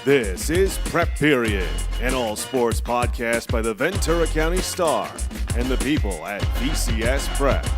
This is Prep Period, an all-sports podcast by the Ventura County Star and the people at VCSPreps.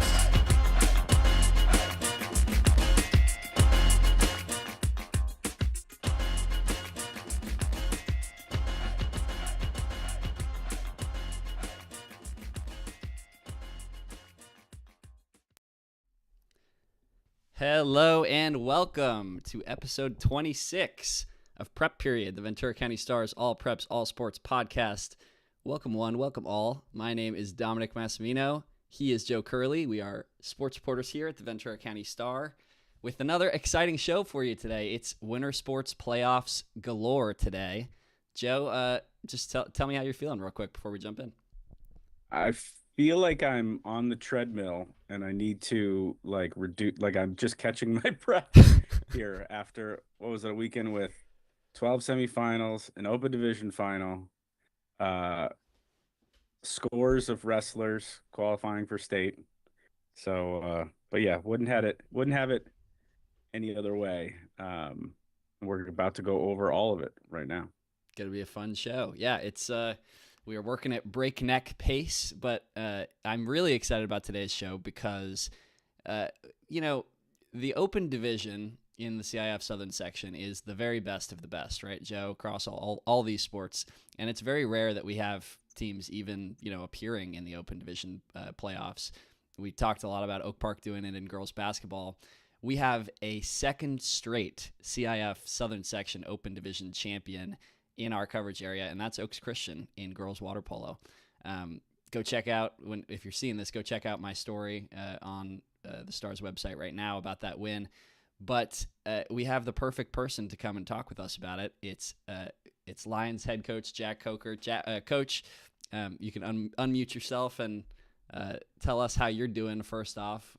Hello and welcome to episode 26 of Prep Period, the Ventura County Star's All Preps, All Sports podcast. Welcome one, welcome all. My name is Dominic Massimino. He is Joe Curley. We are sports reporters here at the Ventura County Star with another exciting show for you today. It's winter sports playoffs galore today. Joe, just tell me how you're feeling real quick before we jump in. I feel like I'm on the treadmill and I need to reduce, I'm just catching my breath here after, a weekend with 12 semifinals, an open division final, scores of wrestlers qualifying for state. So, but yeah, wouldn't have it any other way. We're about to go over all of it right now. Gonna be a fun show. Yeah, it's we are working at breakneck pace, but I'm really excited about today's show because, the open division in the CIF Southern section is the very best of the best, right, Joe, across all these sports. And it's very rare that we have teams even, appearing in the open division playoffs. We talked a lot about Oak Park doing it in girls basketball. We have a second straight CIF Southern section open division champion in our coverage area, and that's Oaks Christian in girls water polo. Go check out, if you're seeing this, go check out my story on the Star's website right now about that win. But we have the perfect person to come and talk with us about it. It's Lions head coach Jack Coker. Coach, you can unmute yourself and tell us how you're doing. First off,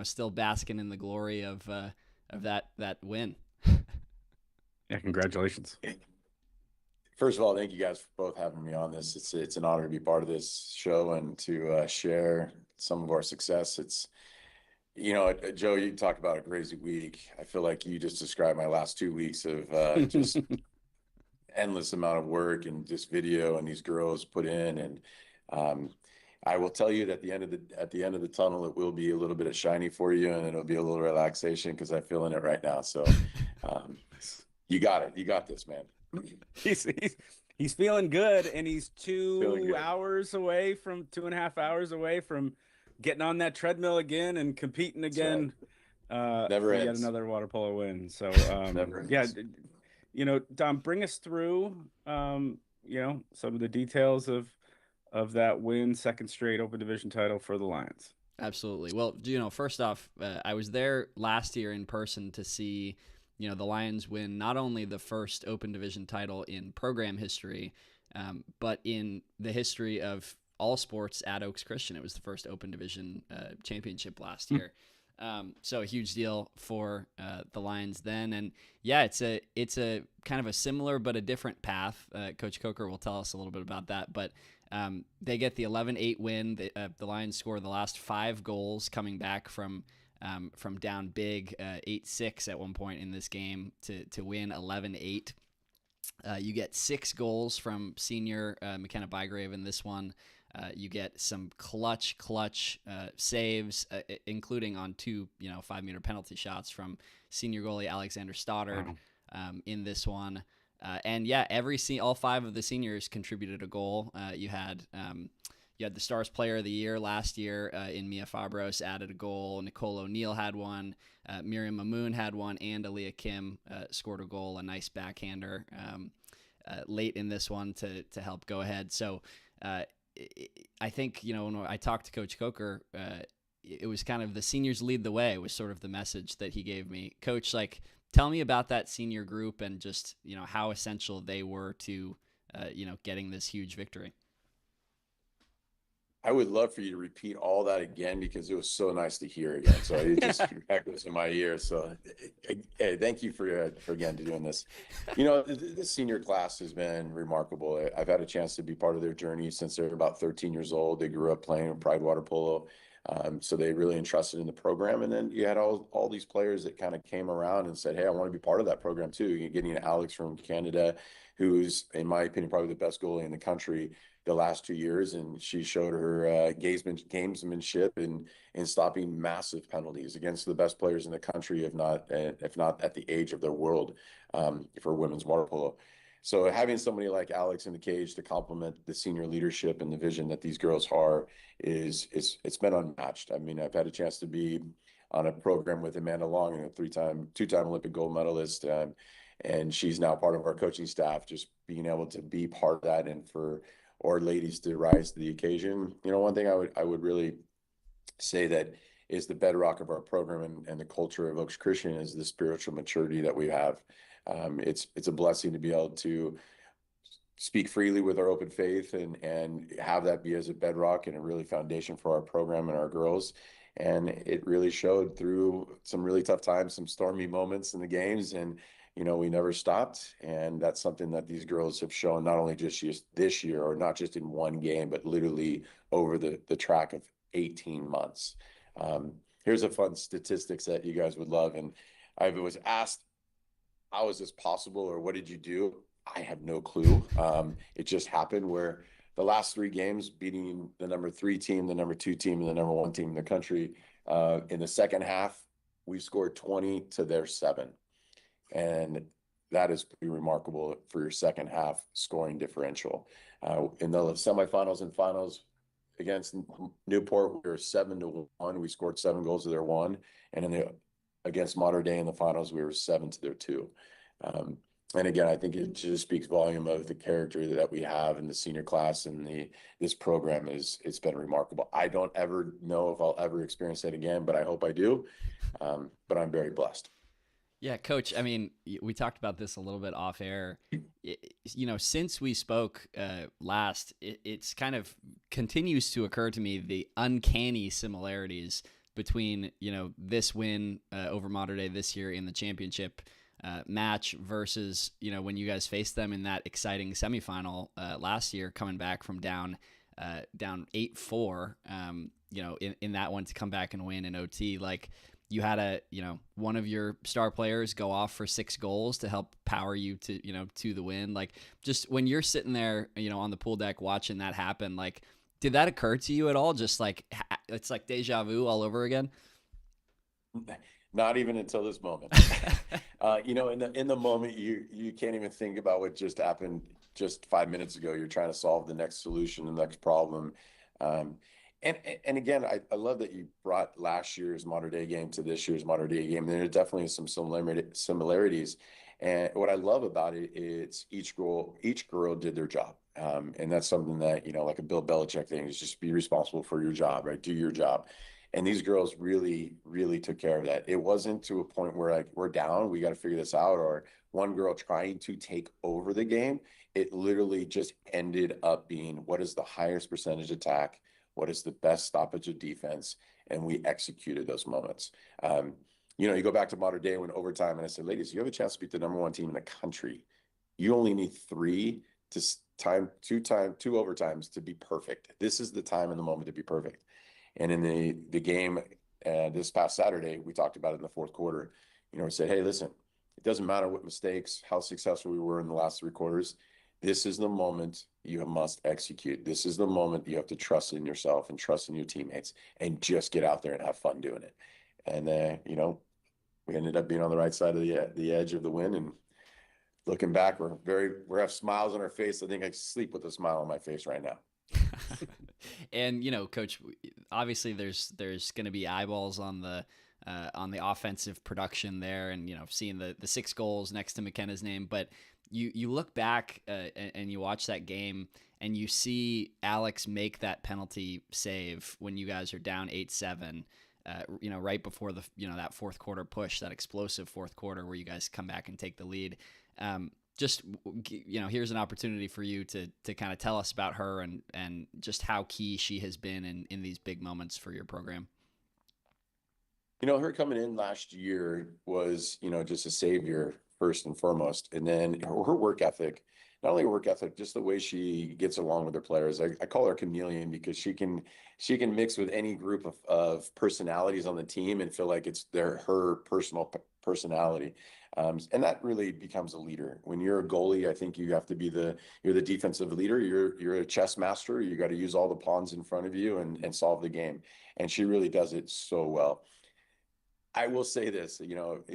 still basking in the glory of that win. Yeah, congratulations. First of all, thank you guys for both having me on this. It's an honor to be part of this show and to share some of our success. It's, Joe, you talk about a crazy week. I feel like you just described my last 2 weeks of just endless amount of work and just video and these girls put in. And I will tell you that at the end of the tunnel, it will be a little bit of shiny for you, and it'll be a little relaxation because I'm feeling it right now. So you got it. You got this, man. He's feeling good, and he's 2.5 hours away from getting on that treadmill again and competing again. Right. Never ends. Yet another water polo win. So Never yeah, ends. Dom, bring us through some of the details of that win, second straight open division title for the Lions. Absolutely. Well, first off, I was there last year in person to see the Lions win not only the first open division title in program history, but in the history of all sports at Oaks Christian. It was the first open division championship last year. So a huge deal for the Lions then. And yeah, it's a kind of a similar but a different path. Coach Coker will tell us a little bit about that, but they get the 11-8 win. The Lions score the last 5 goals coming back from down big 8-6 at one point in this game to win 11-8. You get 6 goals from senior McKenna Bygrave in this one. You get some clutch saves, including on 2 5-meter penalty shots from senior goalie Alexander Stoddard in this one. And yeah, all 5 of the seniors contributed a goal. You had the Stars Player of the Year last year in Mia Fabros added a goal. Nicole O'Neill had one. Miriam Mamoon had one. And Aaliyah Kim scored a goal, a nice backhander late in this one to help go ahead. So I think, when I talked to Coach Coker, it was kind of the seniors lead the way was sort of the message that he gave me. Coach, tell me about that senior group and just, how essential they were to, getting this huge victory. I would love for you to repeat all that again because it was so nice to hear again. So it just echoes in my ear. So hey, thank you for again doing this. This senior class has been remarkable. I've had a chance to be part of their journey since they're about 13 years old. They grew up playing Pride Water Polo. So they really entrusted in the program. And then you had all these players that kind of came around and said, hey, I want to be part of that program too. You're getting Alex from Canada, who's, in my opinion, probably the best goalie in the country the last 2 years. And she showed her gamesmanship in stopping massive penalties against the best players in the country, if not at the age of their world, for women's water polo. So having somebody like Alex in the cage to complement the senior leadership and the vision that these girls are it's been unmatched. I mean, I've had a chance to be on a program with Amanda Long, a two-time Olympic gold medalist, and she's now part of our coaching staff. Just being able to be part of that, and for our ladies to rise to the occasion. One thing I would really say that is the bedrock of our program and the culture of Oaks Christian is the spiritual maturity that we have. It's a blessing to be able to speak freely with our open faith and have that be as a bedrock and a really foundation for our program and our girls. And it really showed through some really tough times, some stormy moments in the games. And, we never stopped. And that's something that these girls have shown, not only just this year, or not just in one game, but literally over the track of 18 months. Here's a fun statistics that you guys would love. And I was asked, how is this possible, or what did you do? I have no clue. It just happened where the last 3 games, beating the number 3 team, the number 2 team, and the number 1 team in the country, in the second half, we scored 20 to their 7. And that is pretty remarkable for your second half scoring differential. In the semifinals and finals against Newport, we were 7-1. We scored 7 goals to their 1. And against Mater Dei in the finals, we were 7 to their 2. And again, I think it just speaks volume of the character that we have in the senior class, and this program it's been remarkable. I don't ever know if I'll ever experience that again, but I hope I do. But I'm very blessed. Yeah, Coach, I mean, we talked about this a little bit off air. Since we spoke last, it's kind of continues to occur to me the uncanny similarities between, this win over Mater Dei this year in the championship match versus, when you guys faced them in that exciting semifinal last year, coming back from down 8-4, in that one to come back and win in OT. Like, you had one of your star players go off for 6 goals to help power you to the win. Like, just when you're sitting there, on the pool deck watching that happen, like, did that occur to you at all? Just like, it's like deja vu all over again. Not even until this moment. In the moment, you can't even think about what just happened just 5 minutes ago. You're trying to solve the next solution, the next problem. And again, I love that you brought last year's Mater Dei game to this year's Mater Dei game. There definitely is some similarities. And what I love about it is each girl did their job. And that's something that, like a Bill Belichick thing, is just be responsible for your job, right? Do your job. And these girls really, really took care of that. It wasn't to a point where, like, we're down, we got to figure this out, or one girl trying to take over the game. It literally just ended up being, what is the highest percentage attack? What is the best stoppage of defense? And we executed those moments. You go back to Mater Dei when overtime, and I said, ladies, you have a chance to beat the number 1 team in the country. You only need 2 overtimes to be perfect. This is the time and the moment to be perfect. And in the game this past Saturday, we talked about it in the fourth quarter. We said, hey, listen, it doesn't matter what mistakes, how successful we were in the last 3 quarters. This is the moment you must execute. This is the moment you have to trust in yourself and trust in your teammates and just get out there and have fun doing it. And, we ended up being on the right side of the edge of the win. And looking back, we have smiles on our face. I think I sleep with a smile on my face right now. And, Coach, obviously there's going to be eyeballs on the offensive production there, and, seeing the 6 goals next to McKenna's name. But you look back and you watch that game, and you see Alex make that penalty save when you guys are down 8-7, right before that fourth quarter push, that explosive fourth quarter where you guys come back and take the lead. Here's an opportunity for you to kind of tell us about her and just how key she has been in these big moments for your program. Her coming in last year was, just a savior first and foremost. And then her work ethic not only work ethic, just the way she gets along with her players. I call her a chameleon because she can mix with any group of personalities on the team and feel like it's her personal personality. And that really becomes a leader. When you're a goalie, I think you have to be you're the defensive leader. You're a chess master. You got to use all the pawns in front of you and solve the game. And she really does it so well. I will say this,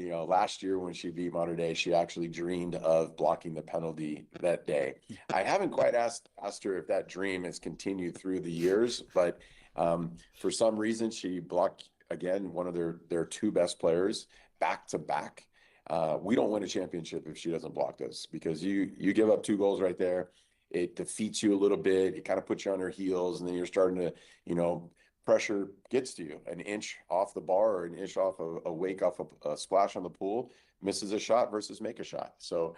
last year when she beat Mater Dei, she actually dreamed of blocking the penalty that day. I haven't quite asked her if that dream has continued through the years, but for some reason she blocked again one of their two best players back to back. We don't win a championship if she doesn't block those, because you give up 2 goals right there. It defeats you a little bit. It kind of puts you on her heels, and then you're starting to, pressure gets to you an inch off the bar or an inch off a wake off a splash on the pool, misses a shot versus make a shot. So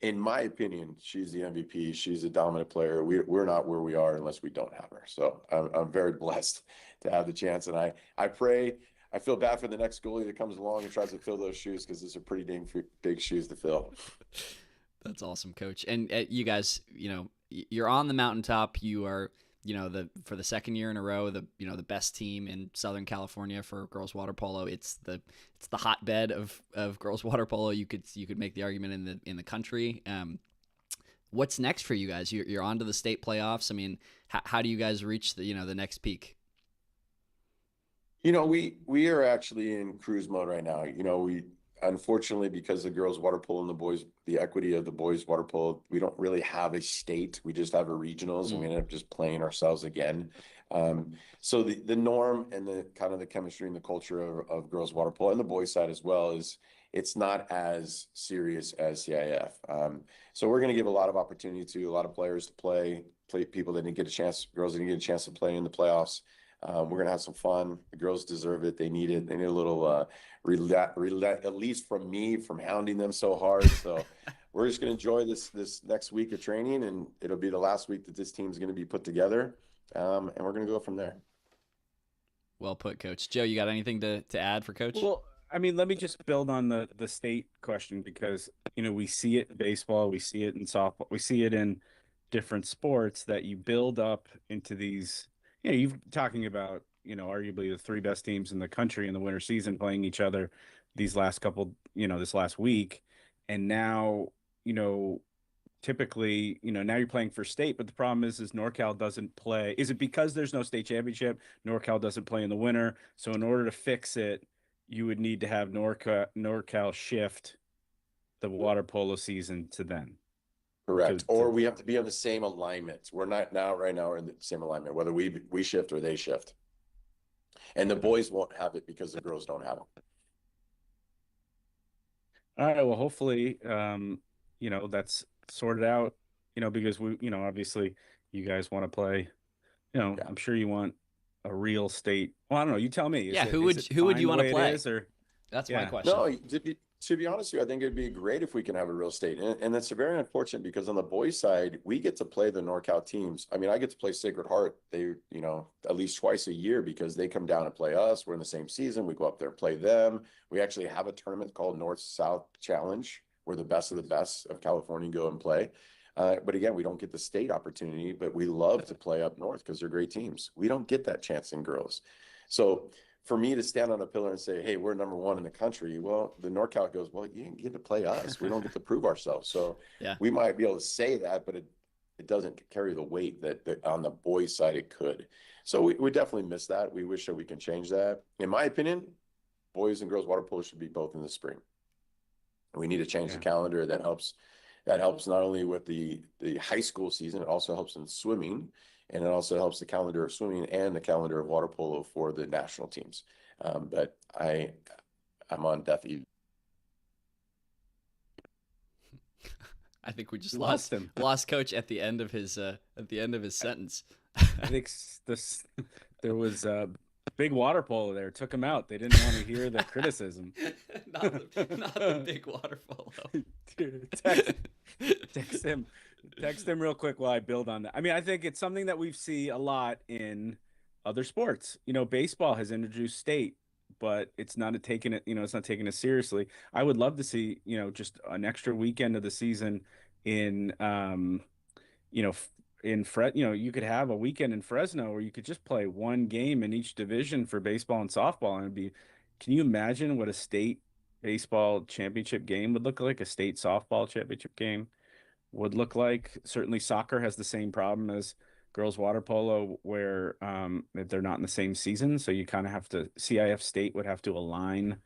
in my opinion, she's the MVP. She's a dominant player. We're not where we are unless we don't have her. So I'm very blessed to have the chance. And I pray, I feel bad for the next goalie that comes along and tries to fill those shoes, because those are pretty dang big shoes to fill. That's awesome, Coach. And you guys, you're on the mountaintop. You are, for the second year in a row, the best team in Southern California for girls water polo. It's the hotbed of girls water polo. You could make the argument in the country. What's next for you guys? You're on to the state playoffs. I mean, how do you guys reach the next peak? We are actually in cruise mode right now. We unfortunately, because the girls water polo and the equity of the boys water polo, we don't really have a state. We just have a regionals, and we end up just playing ourselves again. So the norm and the kind of the chemistry and the culture of girls water polo and the boys side as well is it's not as serious as CIF. So we're going to give a lot of opportunity to a lot of players to play people that didn't get a chance, girls that didn't get a chance to play in the playoffs. We're going to have some fun. The girls deserve it. They need it. They need a little at least from me, from hounding them so hard. So we're just going to enjoy this next week of training, and it'll be the last week that this team's going to be put together. And we're going to go from there. Well put, Coach. Joe, you got anything to add for Coach? Well, I mean, let me just build on the state question, because, we see it in baseball, we see it in softball, we see it in different sports, that you build up into these, you're talking about, arguably the 3 best teams in the country in the winter season playing each other these last couple, this last week. And now, typically, now you're playing for state, but the problem is NorCal doesn't play. Is it because there's no state championship? NorCal doesn't play in the winter. So in order to fix it, you would need to have NorCal shift the water polo season to then. Correct. Or we have to be on the same alignment. We're not right now we're in the same alignment, whether we shift or they shift. And the boys won't have it because the girls don't have it. All right. Well, hopefully, that's sorted out, because we, obviously you guys want to play, Yeah. I'm sure you want a real state. Well, I don't know. You tell me. Who would you want to play? That's my question. No, to be honest with you, I think it'd be great if we can have a real state. And that's very unfortunate, because on the boys' side, we get to play the NorCal teams. I mean, I get to play Sacred Heart, at least twice a year, because they come down and play us. We're in the same season. We go up there and play them. We actually have a tournament called North-South Challenge, where the best of the best of California go and play. But again, we don't get the state opportunity, but we love to play up north because they're great teams. We don't get that chance in girls. So for me to stand on a pillar and say, hey, we're number 1 in the country, well, the NorCal goes, well, you didn't get to play us. We don't get to prove ourselves. So we might be able to say that, but it doesn't carry the weight that on the boys' side it could. So we definitely miss that. We wish that we can change that. In my opinion, boys and girls water polo should be both in the spring. We need to change the calendar. That helps not only with the high school season, it also helps in swimming, and it also helps the calendar of swimming and the calendar of water polo for the national teams. But I'm on death ear. I think we just lost Coach at the end of his sentence. I think there was big water polo there. Took him out. They didn't want to hear the criticism. not the big water polo. Dude, text him real quick while I build on that. I mean, I think it's something that we see a lot in other sports. Baseball has introduced state, but it's not taking it seriously. I would love to see, just an extra weekend of the season in you know, you could have a weekend in Fresno where you could just play one game in each division for baseball and softball, and can you imagine what a state baseball championship game would look like? A state softball championship game would look like. Certainly soccer has the same problem as girls water polo, where they're not in the same season. So you kind of have to, CIF state would have to align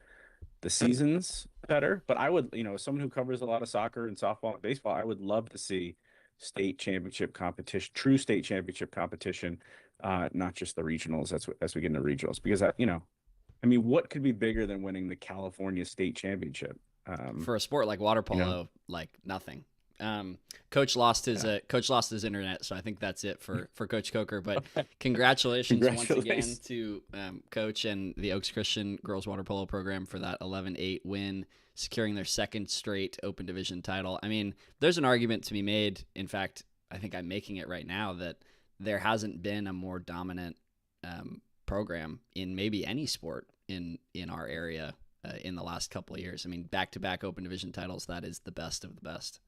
the seasons better. But I would, as someone who covers a lot of soccer and softball and baseball, I would love to see state championship competition, true state championship competition, not just the regionals as we get into regionals, because I mean, what could be bigger than winning the California state championship? For a sport like water polo, like nothing. Coach lost his internet, so I think that's it for Coach Coker. But congratulations once again to Coach and the Oaks Christian girls water polo program for that 11-8 win, securing their second straight Open Division title. I mean, there's an argument to be made. In fact, I think I'm making it right now that there hasn't been a more dominant program in maybe any sport in our area in the last couple of years. I mean, back-to-back Open Division titles, that is the best of the best.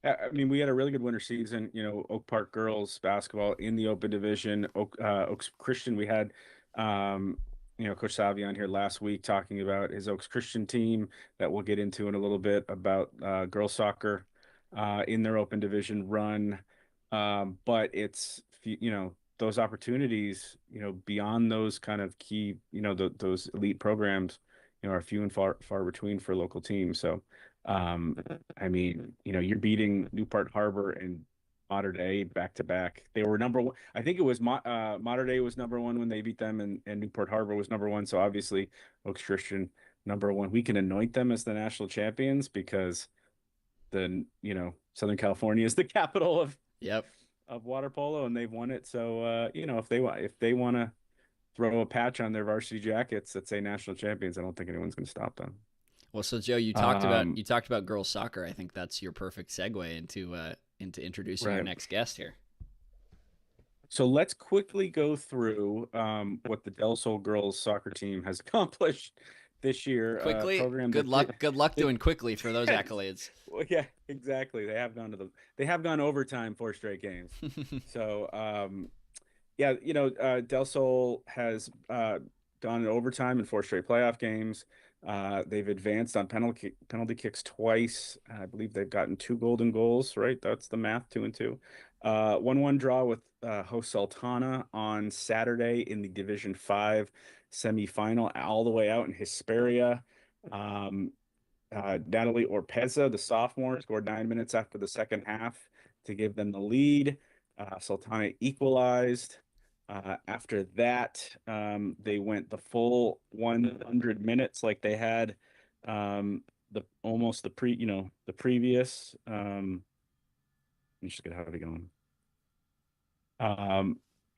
I mean, we had a really good winter season. Oak Park girls basketball in the Open Division. Oaks Christian, we had, Coach Savion here last week talking about his Oaks Christian team that we'll get into in a little bit about girls soccer in their Open Division run. But it's, those opportunities, beyond those kind of key, those elite programs, are few and far between for local teams. So, I mean, you're beating Newport Harbor and Mater Dei back to back. They were number one. I think it was Mater Dei was number one when they beat them, and Newport Harbor was number one. So obviously, Oaks Christian number one. We can anoint them as the national champions because Southern California is the capital of water polo, and they've won it. So if they want to throw a patch on their varsity jackets that say national champions, I don't think anyone's going to stop them. Well, so Joe, you talked about girls soccer. I think that's your perfect segue into introducing our next guest here. So let's quickly go through what the Del Sol girls soccer team has accomplished this year. Quickly, good luck doing quickly for those accolades. Well, yeah, exactly. They have gone overtime 4 straight games. So Del Sol has gone in overtime in 4 straight playoff games. They've advanced on penalty kicks twice. I believe they've gotten 2 golden goals, right? That's the math, 2 and 2. 1-1 draw with host Sultana on Saturday in the Division 5 semifinal, all the way out in Hesperia. Natalie Orpeza, the sophomore, scored 9 minutes after the second half to give them the lead. Sultana equalized. After that, they went the full 100 minutes like they had the previous. Let me just get how they going.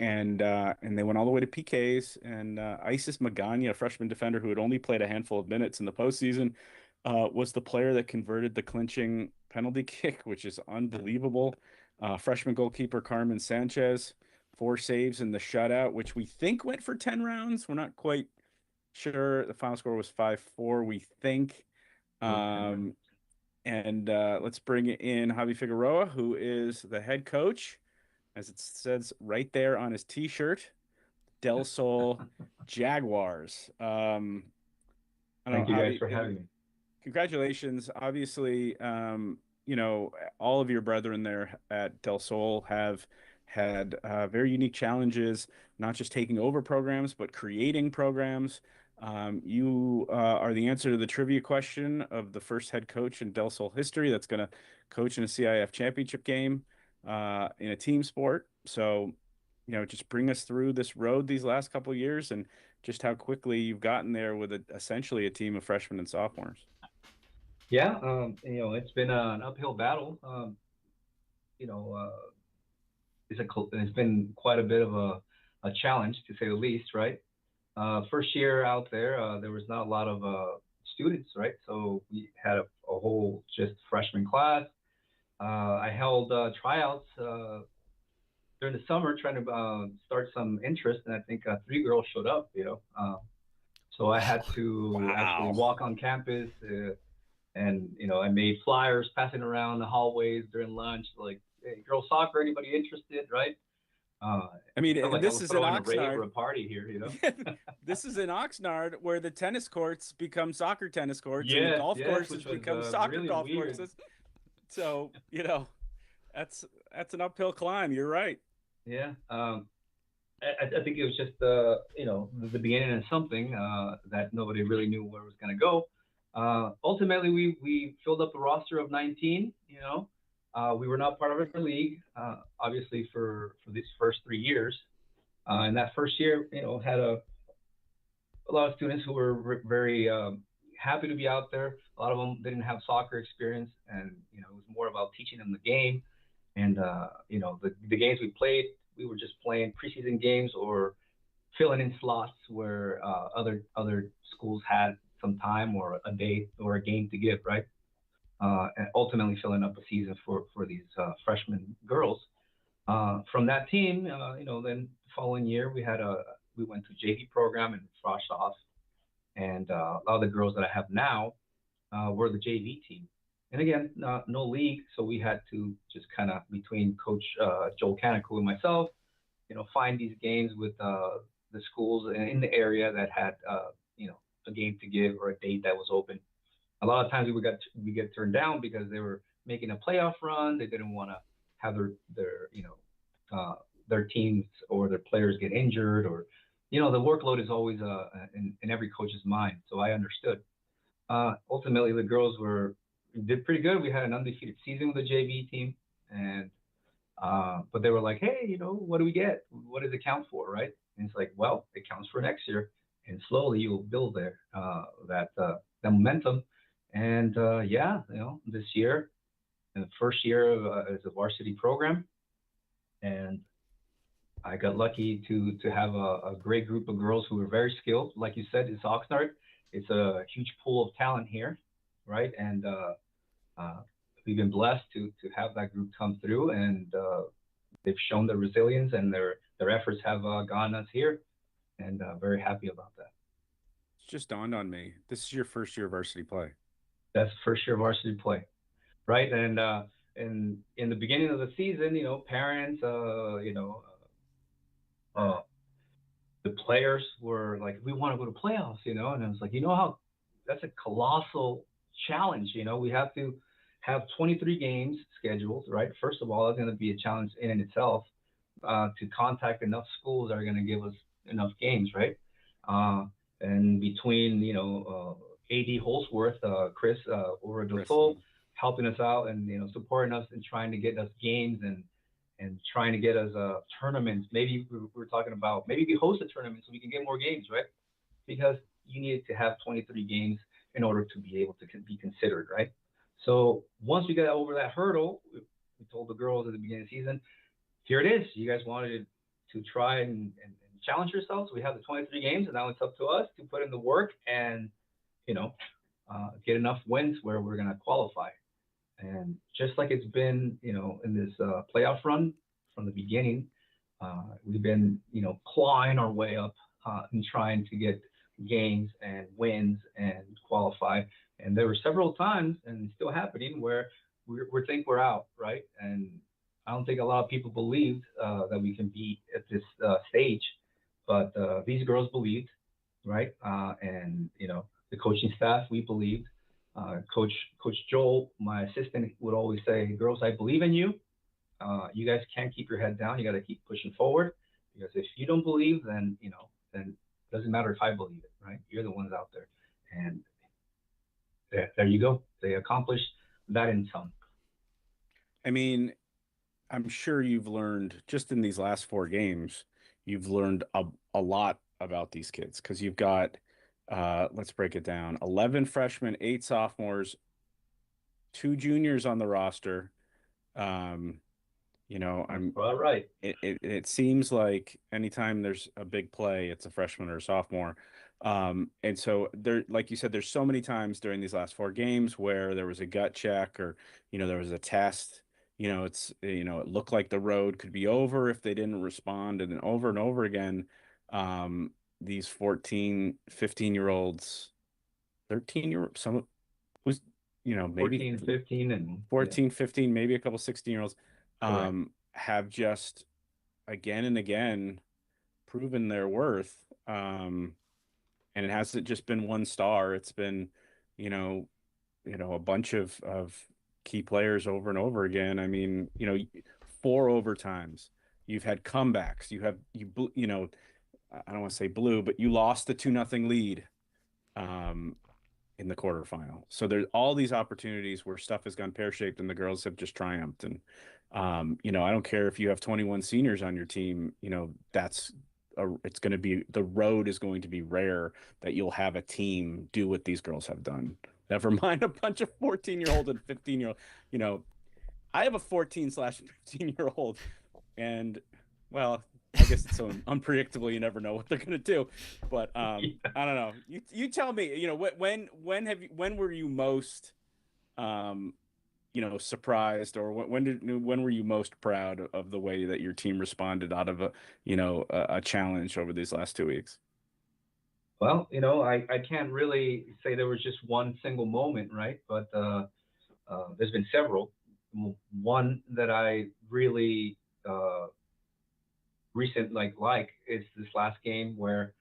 And they went all the way to PKs, and Isis Magana, a freshman defender who had only played a handful of minutes in the postseason, was the player that converted the clinching penalty kick, which is unbelievable. Freshman goalkeeper Carmen Sanchez, 4 saves in the shutout, which we think went for 10 rounds. We're not quite sure. The final score was 5-4, we think. And let's bring in Javi Figueroa, who is the head coach, as it says right there on his T-shirt, Del Sol Jaguars. Thank you guys for having me. Congratulations. Obviously, all of your brethren there at Del Sol have had very unique challenges, not just taking over programs, but creating programs. You are the answer to the trivia question of the first head coach in Del Sol history that's going to coach in a CIF championship game in a team sport. So, just bring us through this road these last couple of years and just how quickly you've gotten there with essentially a team of freshmen and sophomores. Yeah, it's been an uphill battle. It's been quite a bit of a challenge, to say the least, right? First year out there, there was not a lot of students, right? So we had a whole just freshman class. I held tryouts during the summer, trying to start some interest, and I think 3 girls showed up. So I had to actually walk on campus, And I made flyers passing around the hallways during lunch, like, "Hey, girls soccer, anybody interested?" Right? I It felt mean, like I this was is in throwing a rave or Oxnard. a party here. This is in Oxnard where the tennis courts become soccer tennis courts and the Yes, golf yes, courses which was become soccer really golf weird. courses. So, that's an uphill climb. You're right. Yeah. I think it was just the beginning of something that nobody really knew where it was going to go. Ultimately, we filled up the roster of 19. We were not part of a league, obviously for these first 3 years. And that first year, had a lot of students who were very happy to be out there. A lot of them didn't have soccer experience, and it was more about teaching them the game. And the games we played, we were just playing preseason games or filling in slots where other schools had some time or a day or a game to give, right? And ultimately filling up a season for these freshman girls. From that team, then the following year we went to JV program in Frostoff, and a lot of the girls that I have now were the JV team. And again, no league, so we had to just kind of between Coach Joel Canicle and myself, find these games with the schools in the area that had a game to give or a date that was open. A lot of times we get turned down because they were making a playoff run. They didn't want to have their teams or their players get injured, or the workload is always in every coach's mind. So I understood. Ultimately, the girls did pretty good. We had an undefeated season with the JV team, and but they were like, "Hey, what do we get? What does it count for, right?" And it's like, well, it counts for next year, and slowly you'll build that momentum. And yeah, this year, in the first year as a varsity program, and I got lucky to have a great group of girls who were very skilled. Like you said, it's Oxnard. It's a huge pool of talent here, right? And uh, we've been blessed to have that group come through, and they've shown their resilience, and their efforts have gotten us here, and very happy about that. It's just dawned on me. This is your first year of varsity play. That's first year varsity play, right? And in the beginning of the season, parents, uh, the players were like, we want to go to playoffs, and I was like, how that's a colossal challenge. We have to have 23 games scheduled, right? First of all, that's going to be a challenge in and itself to contact enough schools that are going to give us enough games, right? Uh, and between AD Holsworth, Chris over at Chris, Sol, helping us out and supporting us and trying to get us games and trying to get us tournaments. Maybe we're talking about maybe we host a tournament so we can get more games, right? Because you need to have 23 games in order to be able to be considered, right? So once we got over that hurdle, we told the girls at the beginning of the season, here it is. You guys wanted to try and challenge yourselves. We have the 23 games, and now it's up to us to put in the work and you know get enough wins where we're going to qualify. And just like it's been, in this playoff run from the beginning, we've been, clawing our way up and trying to get games and wins and qualify. And there were several times, and it's still happening, where we think we're out, right? And I don't think a lot of people believed that we can be at this stage, but these girls believed, right? And the coaching staff, we believed. Coach Joel, my assistant, would always say, "Girls, I believe in you. You guys can't keep your head down. You got to keep pushing forward, because if you don't believe, then it doesn't matter if I believe it, right? You're the ones out there." And there you go. They accomplished that in some. I mean, I'm sure you've learned just in these last 4 games, you've learned a lot about these kids because you've got, let's break it down, 11 freshmen, 8 sophomores, 2 juniors on the roster. Um, All right. it seems like anytime there's a big play, it's a freshman or a sophomore. And so there, like you said, there's so many times during these last 4 games where there was a gut check or, there was a test, it looked like the road could be over if they didn't respond. And then over and over again, these 14, 15-year-olds, 13-year, some who's maybe 14, 15, and 14, 15, maybe a couple 16-year-olds, correct. have just again and again proven their worth. And it hasn't just been one star. It's been, you know, a bunch of key players over and over again. I mean, 4 overtimes. You've had comebacks. I don't want to say blue, but you lost the 2-0 lead in the quarterfinal. So there's all these opportunities where stuff has gone pear-shaped and the girls have just triumphed. And I don't care if you have 21 seniors on your team, it's going to be, the road is going to be rare that you'll have a team do what these girls have done. Never mind a bunch of 14-year-old and 15-year-old. I have a 14/15-year-old, and well, I guess it's so unpredictable. You never know what they're going to do. But I don't know. You tell me. When were you most surprised, or when were you most proud of the way that your team responded out of a challenge over these last 2 weeks? Well, I can't really say there was just one single moment, right? But there's been several. One that I really recent like is this last game where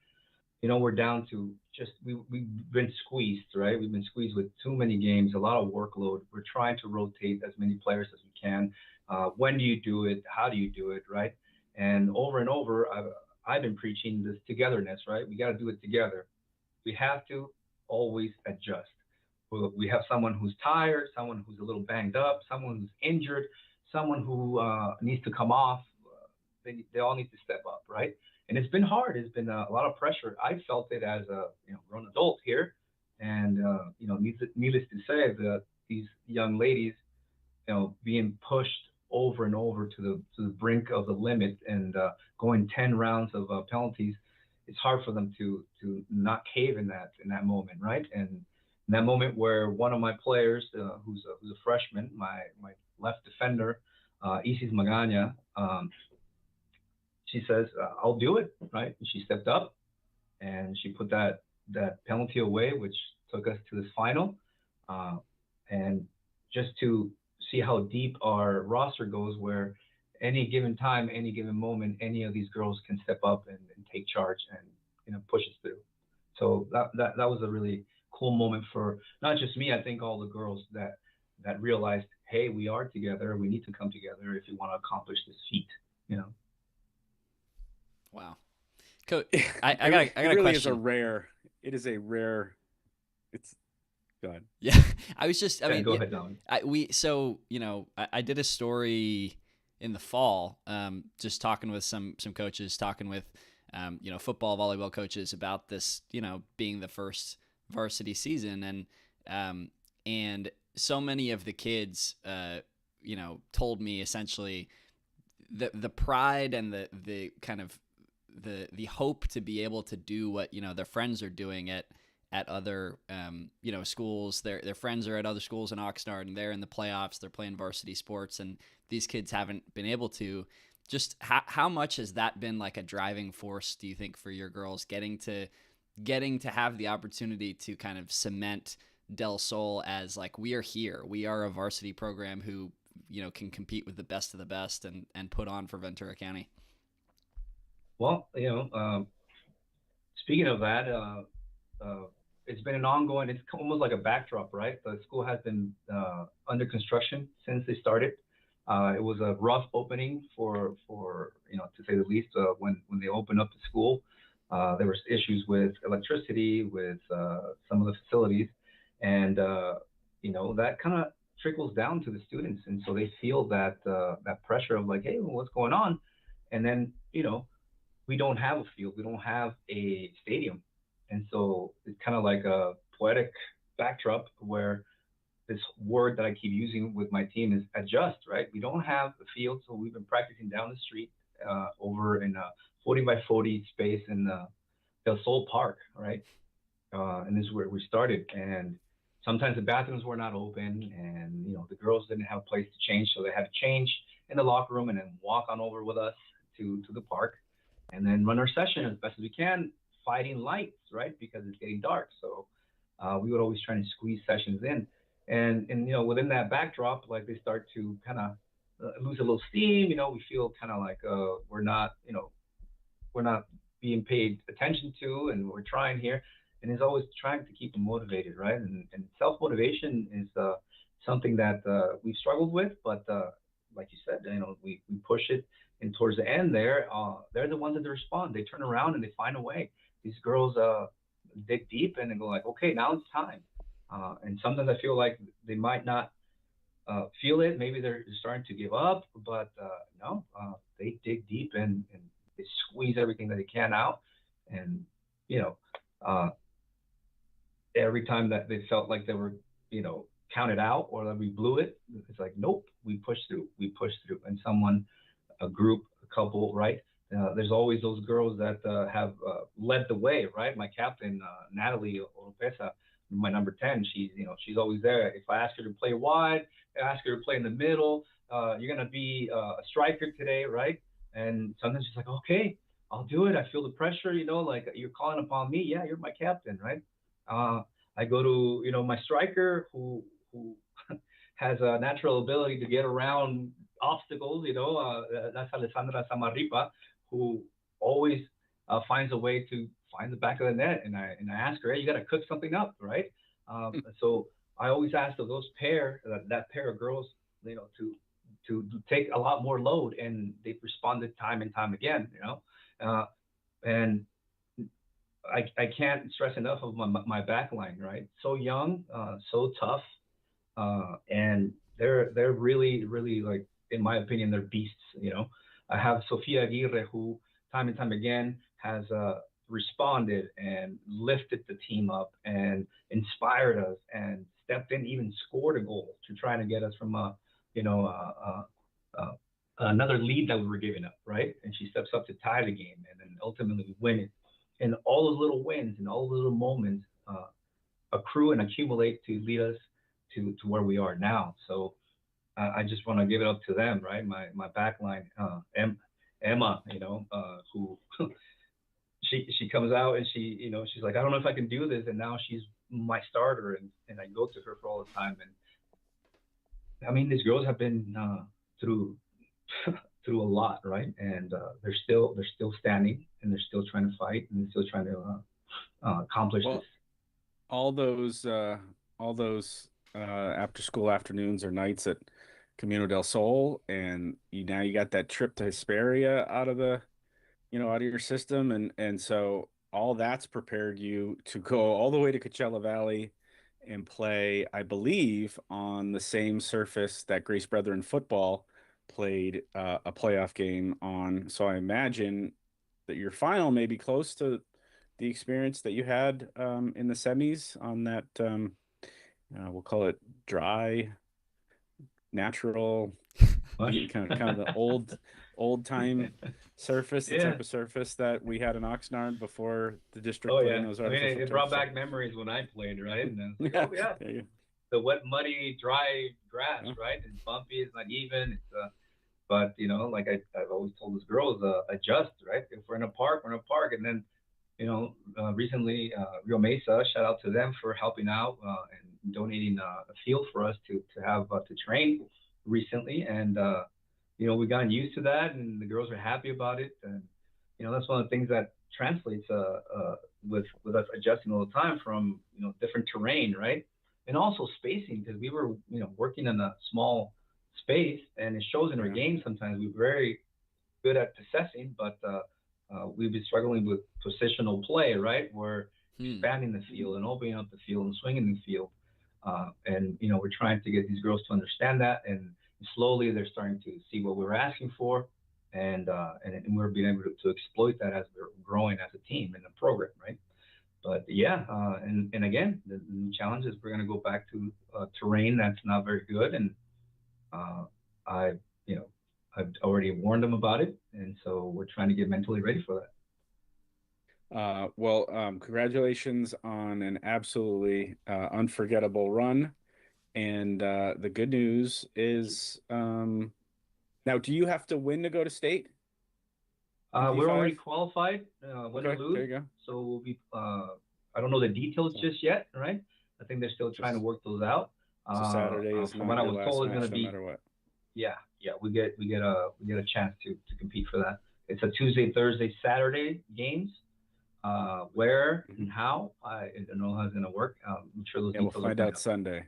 we're down to just we've been squeezed, right? We've been squeezed with too many games, a lot of workload. We're trying to rotate as many players as we can. When do you do it? How do you do it, right? And over, I've been preaching this togetherness, right? We got to do it together. We have to always adjust. We have someone who's tired, someone who's a little banged up, someone who's injured, someone who needs to come off. They all need to step up, right? And it's been hard. It's been a lot of pressure. I felt it as a grown adult here, and needless to say, that these young ladies, being pushed over and over to the brink of the limit and going 10 rounds of penalties, it's hard for them to not cave in that moment, right? And in that moment where one of my players, who's a freshman, my left defender, Isis Magana, she says, I'll do it, right? And she stepped up and she put that penalty away, which took us to this final. And just to see how deep our roster goes, where any given time, any given moment, any of these girls can step up and take charge and push us through. So that was a really cool moment for not just me. I think all the girls that realized, hey, we are together. We need to come together if we want to accomplish this feat. Wow. Coach, I got a really question. It is a rare. It's go ahead. Yeah, I was just. Go ahead, Don. I did a story in the fall, just talking with some coaches, talking with, football, volleyball coaches about this, being the first varsity season, and so many of the kids, told me essentially the pride and the kind of the hope to be able to do what their friends are doing at other schools. Their friends are at other schools in Oxnard, and they're in the playoffs. They're playing varsity sports, and these kids haven't been able to. Just how much has that been like a driving force, do you think, for your girls getting to have the opportunity to kind of cement Del Sol as like, we are here, we are a varsity program who can compete with the best of the best and put on for Ventura County? Well, speaking of that, it's been an ongoing. It's almost like a backdrop, right? The school has been under construction since they started. It was a rough opening for to say the least. When they opened up the school, there was issues with electricity, with some of the facilities, and that kind of trickles down to the students, and so they feel that pressure of like, hey, well, what's going on? And then we don't have a field, we don't have a stadium, and so it's kind of like a poetic backdrop where this word that I keep using with my team is adjust, right? We don't have a field, so we've been practicing down the street over in a 40 by 40 space in Del Sol Park, right? And this is where we started. And sometimes the bathrooms were not open, and the girls didn't have a place to change, so they had to change in the locker room and then walk on over with us to the park, and then run our session as best as we can, fighting lights, right? Because it's getting dark. So we would always try and squeeze sessions in. And within that backdrop, like they start to kind of lose a little steam. We feel kind of like we're not being paid attention to, and we're trying here, and is always trying to keep them motivated, right? And self motivation is something that we've struggled with, but like you said, we push it, and towards the end there, they're the ones that respond. They turn around and they find a way. These girls dig deep and they go like, okay, now it's time. And sometimes I feel like they might not feel it. Maybe they're starting to give up, but no, they dig deep and they squeeze everything that they can out. And, you know, uh, every time that they felt like they were, counted out or that we blew it, it's like, nope, we pushed through, and someone, a group, a couple, right? There's always those girls that have led the way, right? My captain, Natalie Oropesa, my number 10, she's always there. If I ask her to play wide, I ask her to play in the middle, you're going to be a striker today, right? And sometimes she's like, okay, I'll do it. I feel the pressure, like you're calling upon me. Yeah, you're my captain, right? I go to, my striker who has a natural ability to get around obstacles, that's Alessandra Samarripa, who always finds a way to find the back of the net. And I ask her, hey, you got to cook something up, right? So I always ask of those that pair of girls, to take a lot more load, and they've responded time and time again, and I can't stress enough of my back line, right? So young, so tough, and they're really, really, like, in my opinion, they're beasts. I have Sofia Aguirre, who time and time again has responded and lifted the team up and inspired us and stepped in, even scored a goal to try to get us from another lead that we were giving up, right? And she steps up to tie the game, and then ultimately we win it. And all those little wins and all those little moments accrue and accumulate to lead us to where we are now. So I just want to give it up to them, right? My back line, Emma, who she comes out and she's like, I don't know if I can do this, and now she's my starter, and I go to her for all the time. And I mean, these girls have been through through a lot, right? And they're still standing, and they're still trying to fight, and they're still trying to accomplish this. All those after school afternoons or nights at Camino del Sol, and now you got that trip to Hesperia out of your system, and so all that's prepared you to go all the way to Coachella Valley and play, I believe, on the same surface that Grace Brethren football played a playoff game on. So I imagine that your final may be close to the experience that you had in the semis on that, we'll call it dry, natural, kind of the old time surface, the type of surface that we had in Oxnard before the district. Oh yeah, I mean, it brought back memories when I played, right? And oh yeah, the wet, muddy, dry grass, right? It's bumpy, it's not even. It's but like I've always told those girls, adjust, right? If we're in a park, we're in a park. And then recently, Rio Mesa, shout out to them for helping out and donating a field for us to have to train recently. And we've gotten used to that, and the girls are happy about it. And that's one of the things that translates with us adjusting all the time from different terrain, right? And also spacing, because we were working in a small space, and it shows in our games sometimes. We're very good at possessing, but we've been struggling with positional play, right? We're expanding the field and opening up the field and swinging the field. And we're trying to get these girls to understand that, and slowly they're starting to see what we're asking for, and we're being able to exploit that as we're growing as a team in the program, right? But yeah, and again, the new challenge is we're going to go back to terrain that's not very good, and I've already warned them about it, and so we're trying to get mentally ready for that. Well, congratulations on an absolutely unforgettable run. And the good news is, now, do you have to win to go to state? We're already qualified, win or lose. There you go. So we'll be, I don't know the details just yet, right? I think they're still trying to work those out. So Saturday is from not what I your was last told, is match, going to no be. matter what. Yeah, we get a chance to compete for that. It's a Tuesday, Thursday, Saturday games. Where and how, I don't know how it's going to work. I'm sure those We'll details find will out Sunday.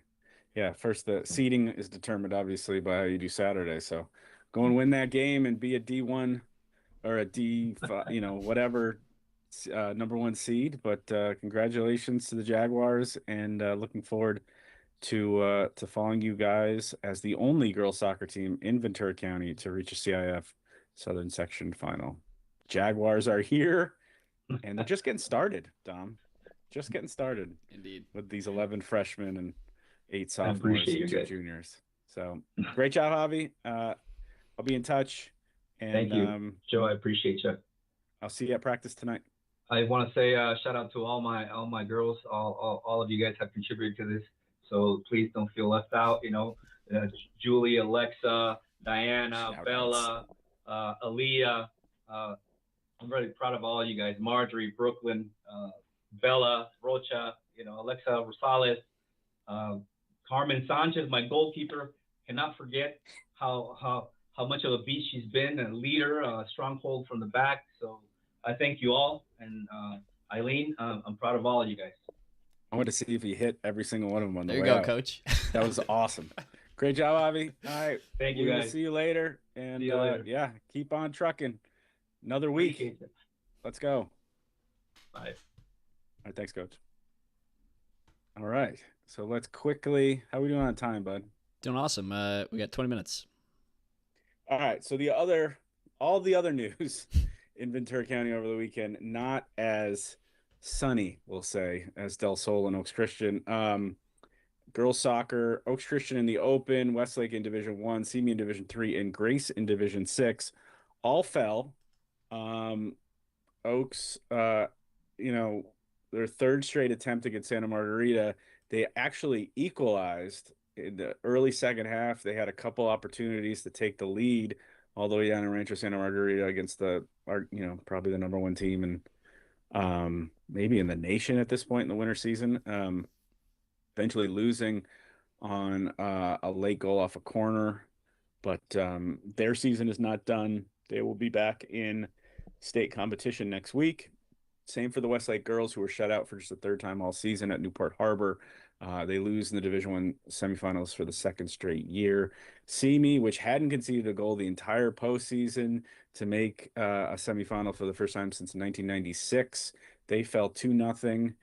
Yeah, first the seeding is determined obviously by how you do Saturday. So go and win that game and be a D1 or a D, whatever number one seed. But congratulations to the Jaguars, and looking forward to following you guys as the only girls soccer team in Ventura County to reach a CIF Southern Section final. Jaguars are here, and they're just getting started, Dom. Just getting started. Indeed. With these 11 freshmen and 8 I sophomores appreciate and you 2 guys. juniors. So great job, Javi. I'll be in touch. And Thank you, Joe. I appreciate you. I'll see you at practice tonight. I want to say shout out to all my girls. All of you guys have contributed to this, so please don't feel left out. Julie, Alexa, Diana, Shout Bella, Aaliyah. I'm really proud of all you guys. Marjorie, Brooklyn, Bella, Rocha. Alexa Rosales, Carmen Sanchez, my goalkeeper. Cannot forget how much of a beast she's been, a leader, a stronghold from the back. So I thank you all. And Eileen, I'm proud of all of you guys. I want to see if he hit every single one of them on the There way you go, out. Coach. That was awesome. Great job, Avi. All right. Thank you, We'll guys. see you later. And See you later. yeah, keep on trucking. Another week. Let's go. Bye. All right. Thanks, Coach. All right. So let's quickly, how are we doing on time, bud? Doing awesome. We got 20 minutes. All right. So all the other news in Ventura County over the weekend, not as sunny, we'll say, as Del Sol and Oaks Christian. Girls soccer, Oaks Christian in the Open, Westlake in Division 1, Simi in Division 3, and Grace in Division 6 all fell. Oaks, their third straight attempt against Santa Margarita, they actually equalized in the early second half. They had a couple opportunities to take the lead all the way down in Rancho Santa Margarita against probably the number one team and maybe in the nation at this point in the winter season. Eventually losing on a late goal off a corner, but their season is not done. They will be back in state competition next week. Same for the Westlake girls, who were shut out for just the third time all season at Newport Harbor. They lose in the Division I semifinals for the second straight year. Simi, which hadn't conceded a goal the entire postseason to make a semifinal for the first time since 1996, they fell 2-0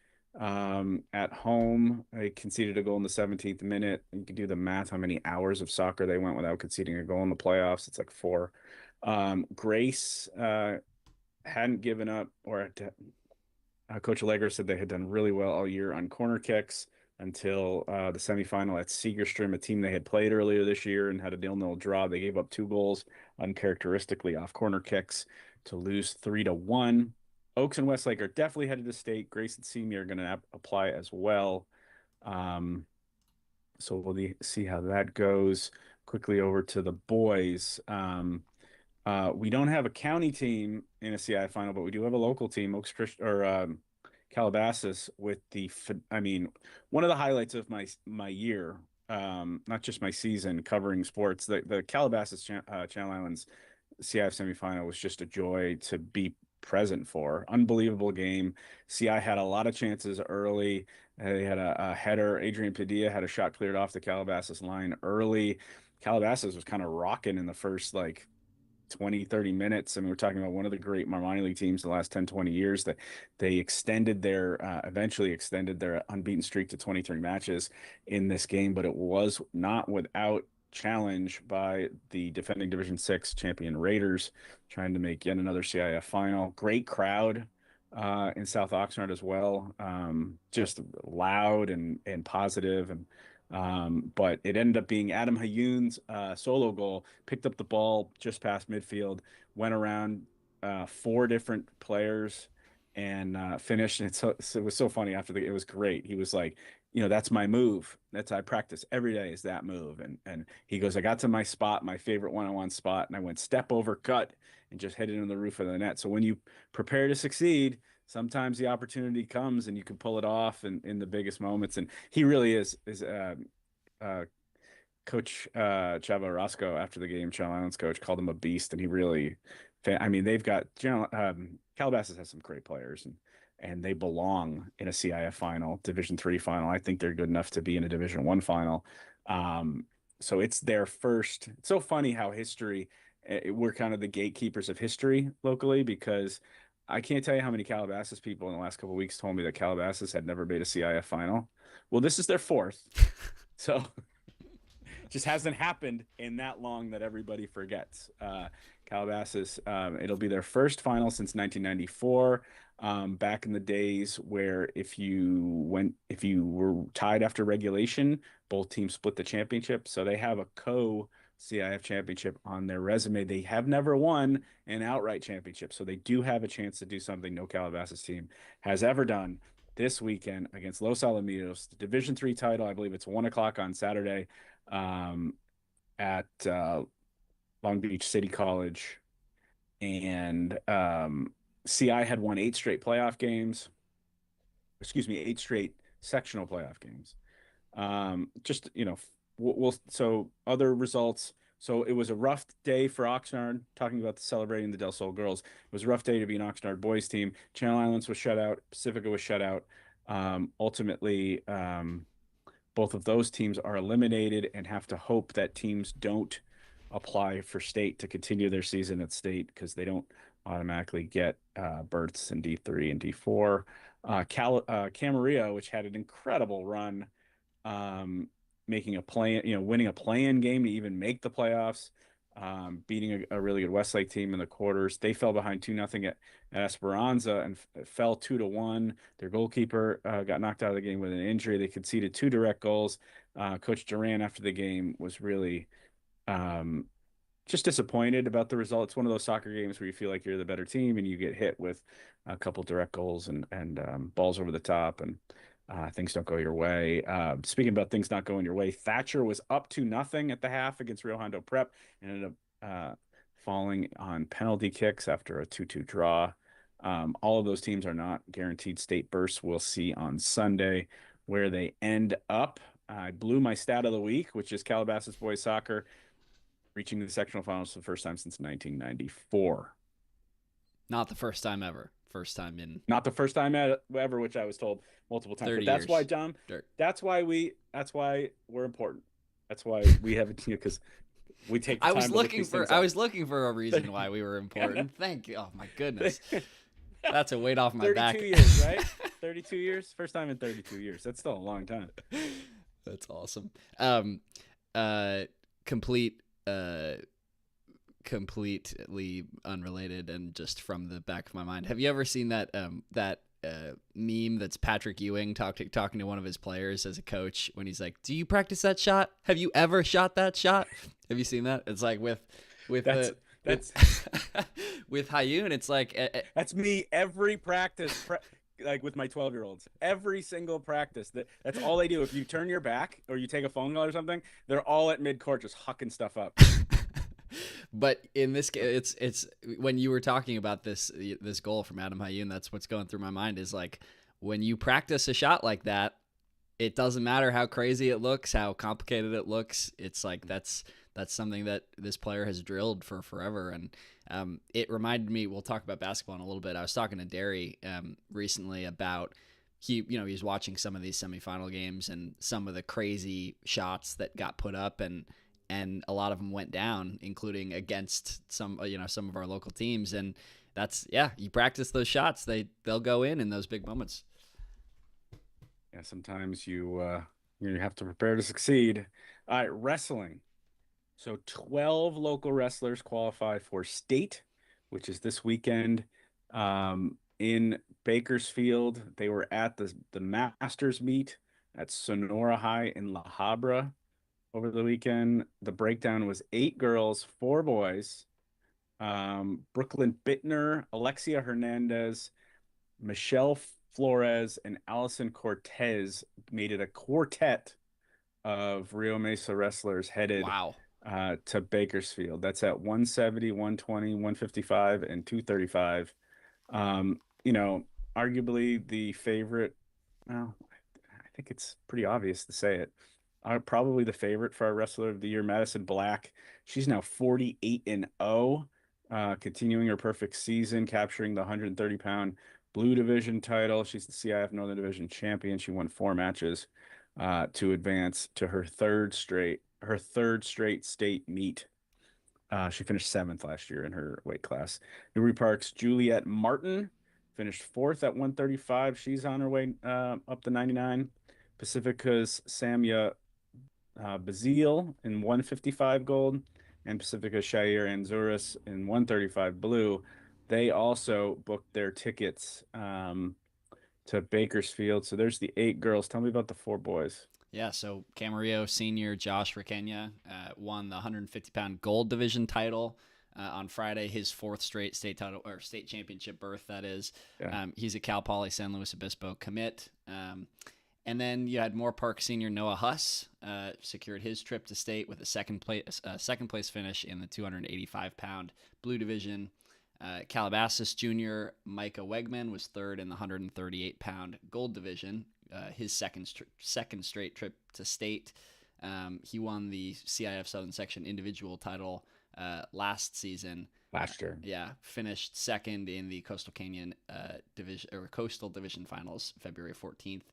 at home. They conceded a goal in the 17th minute. You can do the math, how many hours of soccer they went without conceding a goal in the playoffs. It's like 4. Grace hadn't given up, or Coach Allegra said they had done really well all year on corner kicks until the semifinal at Segerstrom, a team they had played earlier this year and had a 0-0 draw. They gave up 2 goals uncharacteristically off corner kicks to lose 3-1. Oaks and Westlake are definitely headed to state. Grace and Simi are going to apply as well. So we'll see how that goes. Quickly over to the boys. We don't have a county team in a CI final, but we do have a local team, Oaks Christian or Calabasas, with one of the highlights of my year, not just my season covering sports. The Calabasas Channel Islands CIF semifinal was just a joy to be present for. Unbelievable game. CI had a lot of chances early. They had a header. Adrian Padilla had a shot cleared off the Calabasas line early. Calabasas was kind of rocking in the first 20-30 minutes. I mean, we're talking about one of the great minor league teams in the last 10-20 years. That they eventually extended their unbeaten streak to 23 matches in this game, but it was not without challenge by the defending Division 6 champion Raiders, trying to make yet another CIF final. Great crowd in South Oxnard as well, just loud and positive. But it ended up being Adam Hayoun's solo goal. Picked up the ball just past midfield, went around 4 different players, and finished. And it was so funny after it was great. He was like, that's my move. I practice every day is that move. And he goes, I got to my spot, my favorite one-on-one spot, and I went step over cut and just hit it in the roof of the net. So when you prepare to succeed, sometimes the opportunity comes and you can pull it off in the biggest moments. And he really is Coach Chavo Orozco after the game, Channel Islands coach, called him a beast, and he really, I mean, they've got Calabasas has some great players, and they belong in a CIF final, Division III final. I think they're good enough to be in a Division I final. So it's their first. It's so funny how history, we're kind of the gatekeepers of history locally, because I can't tell you how many Calabasas people in the last couple of weeks told me that Calabasas had never made a CIF final. Well, this is their fourth. So just hasn't happened in that long that everybody forgets. Calabasas, it'll be their first final since 1994. Back in the days where if you were tied after regulation, both teams split the championship. So they have a CIF championship on their resume. They have never won an outright championship, so they do have a chance to do something no Calabasas team has ever done this weekend against Los Alamitos, the Division III title. I believe it's 1 o'clock on Saturday at Long Beach City College. And CI had won 8 straight playoff games. Excuse me, 8 straight sectional playoff games. Just, so other results. So it was a rough day for Oxnard, talking about celebrating the Del Sol girls. It was a rough day to be an Oxnard boys team. Channel Islands was shut out. Pacifica was shut out. Ultimately, both of those teams are eliminated and have to hope that teams don't apply for state to continue their season at state, because they don't automatically get berths in D3 and D4. Camarillo, which had an incredible run, making a play, winning a play-in game to even make the playoffs, beating a really good Westlake team in the quarters. They fell behind 2-0 at Esperanza and fell 2-1. Their goalkeeper got knocked out of the game with an injury. They conceded 2 direct goals. Coach Duran after the game was really just disappointed about the result. It's one of those soccer games where you feel like you're the better team and you get hit with a couple direct goals and balls over the top, and things don't go your way. Speaking about things not going your way, Thatcher was up 2-0 at the half against Rio Hondo Prep and ended up falling on penalty kicks after a 2-2 draw. All of those teams are not guaranteed state berths. We'll see on Sunday where they end up. I blew my stat of the week, which is Calabasas boys soccer reaching the sectional finals for the first time since 1994. Not the first time ever. First time in. Not the first time ever, which I was told multiple times. 30 But that's years. why, John. Dirt. That's why we're important. That's why we have it, because we take. The I time was to look looking these for. things I up. was looking for a reason why we were important. Thank you. Oh my goodness, that's a weight off my back. 32 years, right? 32 years. First time in 32 years. That's still a long time. That's awesome. Completely unrelated and just from the back of my mind. Have you ever seen that meme that's Patrick Ewing talking to one of his players as a coach when he's like, "Do you practice that shot? Have you ever shot that shot?" Have you seen that? It's like with That's with Hayun, it's like that's me every practice. Like with my 12-year-olds, every single practice, that's all they do. If you turn your back or you take a phone call or something, they're all at mid-court just hucking stuff up. But in this case, it's when you were talking about this goal from Adam Hayun, that's what's going through my mind is like when you practice a shot like that, it doesn't matter how crazy it looks, how complicated it looks. It's like that's something that this player has drilled for forever. And it reminded me, we'll talk about basketball in a little bit. I was talking to Derry recently about he's watching some of these semifinal games and some of the crazy shots that got put up, and a lot of them went down, including against some of our local teams. And that's, you practice those shots, they'll go in those big moments. Yeah, sometimes you have to prepare to succeed. All right, wrestling. So 12 local wrestlers qualify for state, which is this weekend in Bakersfield. They were at the Masters meet at Sonora High in La Habra over the weekend. The breakdown was 8 girls, 4 boys. Brooklyn Bittner, Alexia Hernandez, Michelle Flores, and Allison Cortez made it a quartet of Rio Mesa wrestlers headed to Bakersfield. That's at 170, 120, 155, and 235. Arguably the favorite. Well, I think it's pretty obvious to say it. probably the favorite for our wrestler of the year, Madison Black. She's now 48-0, continuing her perfect season, capturing the 130-pound blue division title. She's the CIF Northern Division champion. She won 4 matches to advance to her third straight state meet. She finished 7th last year in her weight class. Newbury Park's Juliet Martin finished 4th at 135. She's on her way up to 99. Pacifica's Samya Bazile in 155 gold, and Pacifica's Shair Anzuris in 135 blue. They also booked their tickets to Bakersfield. So there's the 8 girls. Tell me about the 4 boys. Yeah, so Camarillo senior Josh Rakenya won the 150-pound gold division title on Friday, his 4th straight state title or state championship berth. That is, Yeah. He's a Cal Poly San Luis Obispo commit. And then you had Moore Park senior Noah Huss secured his trip to state with a second place finish in the 285-pound blue division. Calabasas junior Micah Wegman was 3rd in the 138-pound gold division. His second straight trip to state. He won the CIF Southern Section individual title last season. Last year. Yeah, finished 2nd in the Coastal Canyon division or Coastal Division Finals, February 14th.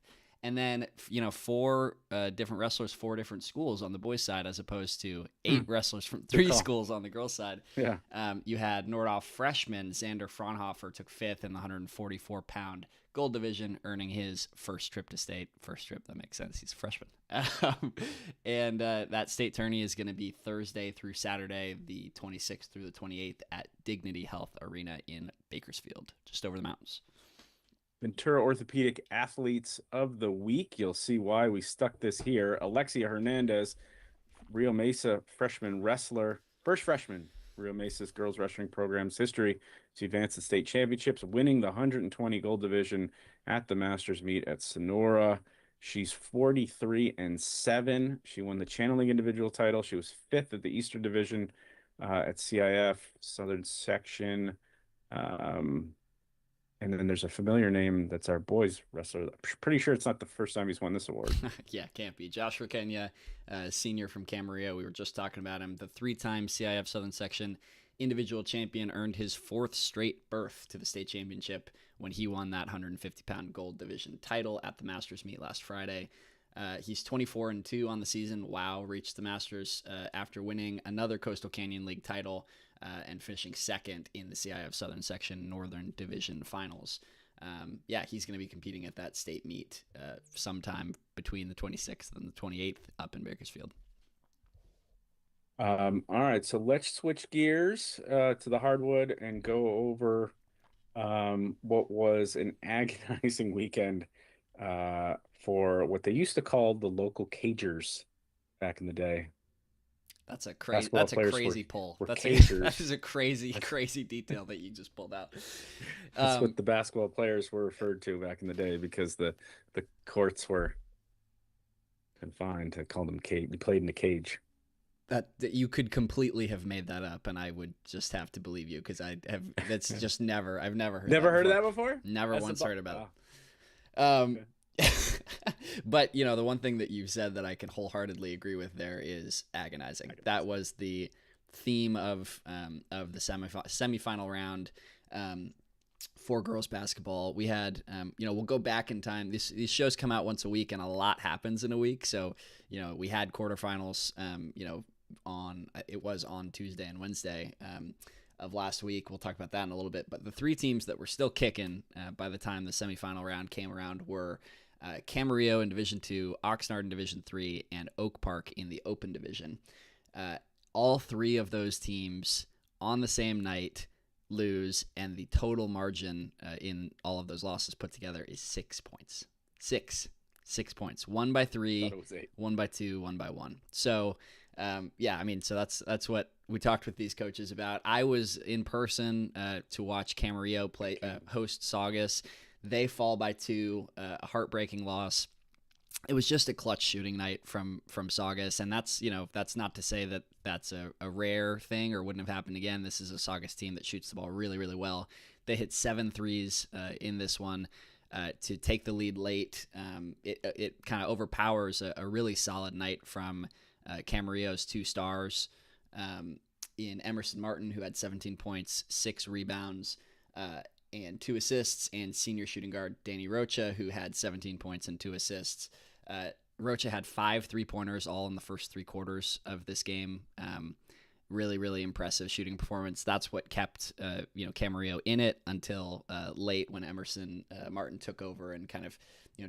And then, 4 different wrestlers, 4 different schools on the boys' side, as opposed to 8 wrestlers from 3 schools on the girls' side. Yeah. You had Nordhoff freshman Xander Fraunhofer took 5th in the 144-pound gold division, earning his first trip to state. First trip, that makes sense. He's a freshman. And that state tourney is going to be Thursday through Saturday, the 26th through the 28th at Dignity Health Arena in Bakersfield, just over the mountains. Ventura Orthopedic Athletes of the Week. You'll see why we stuck this here. Alexia Hernandez, Rio Mesa freshman wrestler, first freshman Rio Mesa's girls wrestling program's history to advance the state championships, winning the 120 gold division at the Masters meet at Sonora. She's 43-7. She won the channeling individual title. She was 5th at the Eastern Division at CIF Southern Section. And then there's a familiar name that's our boys wrestler. I'm pretty sure it's not the first time he's won this award. Yeah, can't be. Josh Rakenya, senior from Camarillo. We were just talking about him. The 3-time CIF Southern Section individual champion, earned his 4th straight berth to the state championship when he won that 150-pound gold division title at the Masters meet last Friday. He's 24-2 on the season. Wow, reached the Masters after winning another Coastal Canyon League title and finishing 2nd in the CIF Southern Section Northern Division Finals. He's going to be competing at that state meet sometime between the 26th and the 28th up in Bakersfield. All right, so let's switch gears to the hardwood and go over what was an agonizing weekend for what they used to call the local cagers back in the day. That's a crazy. Basketball That's a players crazy were pull. cagers. That is a crazy detail that you just pulled out. That's what the basketball players were referred to back in the day because the courts were confined. To call them cage. You played in a cage. That you could completely have made that up, and I would just have to believe you because I have. That's just never. I've never heard. Never heard of before. that before. Never That's once heard about it. Okay. But the one thing that you've said that I can wholeheartedly agree with there is agonizing. That was the theme of the semifinal round for girls basketball. We had we'll go back in time. These shows come out once a week, and a lot happens in a week. So we had quarterfinals. It was on Tuesday and Wednesday of last week. We'll talk about that in a little bit. But the 3 teams that were still kicking by the time the semifinal round came around were Camarillo in Division II, Oxnard in Division III, and Oak Park in the Open Division. All 3 of those teams on the same night lose, and the total margin in all of those losses put together is 6 points. 6 points. 1 by 3, 1 by 2, 1 by 1. So, so that's what we talked with these coaches about. I was in person to watch Camarillo play host Saugus. They fall by 2, a heartbreaking loss. It was just a clutch shooting night from Saugus, and that's not to say that that's a rare thing or wouldn't have happened again. This is a Saugus team that shoots the ball really, really well. They hit 7 threes in this one. to take the lead late. It kind of overpowers a really solid night from Camarillo's 2 stars in Emerson Martin, who had 17 points, 6 rebounds, and 2 assists, and senior shooting guard Danny Rocha, who had 17 points and 2 assists. Rocha had 5 3-pointers all in the first 3 quarters of this game. Really, really impressive shooting performance. That's what kept Camarillo in it until late, when Emerson Martin took over and kind of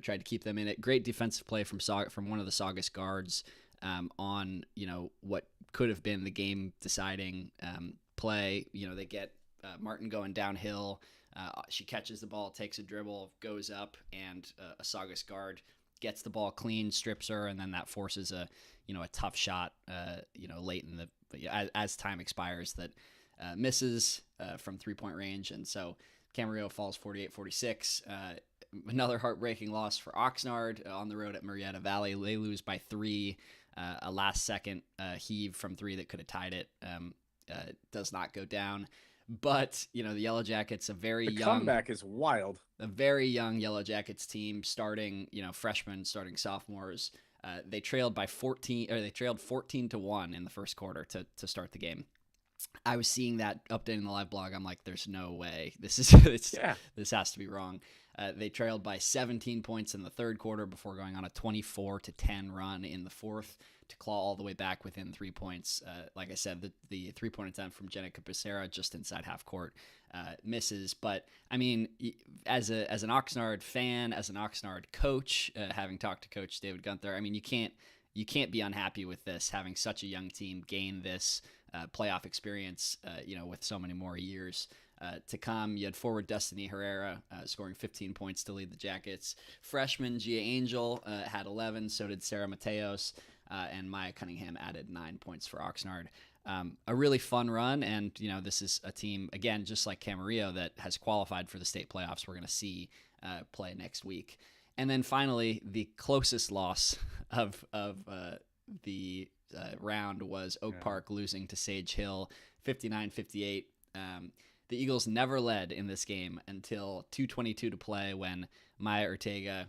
tried to keep them in it. Great defensive play from one of the Saugus guards on what could have been the game deciding play. They get Martin going downhill. She catches the ball, takes a dribble, goes up, and a Saugus guard gets the ball clean, strips her, and then that forces a tough shot late in the as time expires that misses from 3-point range. And so Camarillo falls 48-46. Another heartbreaking loss for Oxnard on the road at Murrieta Valley. They lose by 3. A last second heave from 3 that could have tied it does not go down. But the Yellow Jackets, The comeback is wild. A very young Yellow Jackets team, starting freshmen, starting sophomores. They trailed by 14, or they trailed 14-1 in the first quarter to start the game. I was seeing that updating the live blog. I'm like, there's no way this is this has to be wrong. They trailed by 17 points in the third quarter before going on a 24-10 run in the fourth to claw all the way back within 3 points. Like I said, the 3-point attempt from Jenica Becerra just inside half court misses. But I mean, as an Oxnard fan, as an Oxnard coach, having talked to Coach David Gunther, I mean, you can't be unhappy with this, having such a young team gain this playoff experience, with so many more years to come. You had forward Destiny Herrera scoring 15 points to lead the Jackets. Freshman Gia Angel had 11, so did Sarah Mateos, and Maya Cunningham added 9 points for Oxnard. A really fun run, and this is a team, again, just like Camarillo, that has qualified for the state playoffs. We're going to see play next week. And then finally, the closest loss of the round was Oak Park losing to Sage Hill 59-58. The Eagles never led in this game until 2:22 to play, when Maya Ortega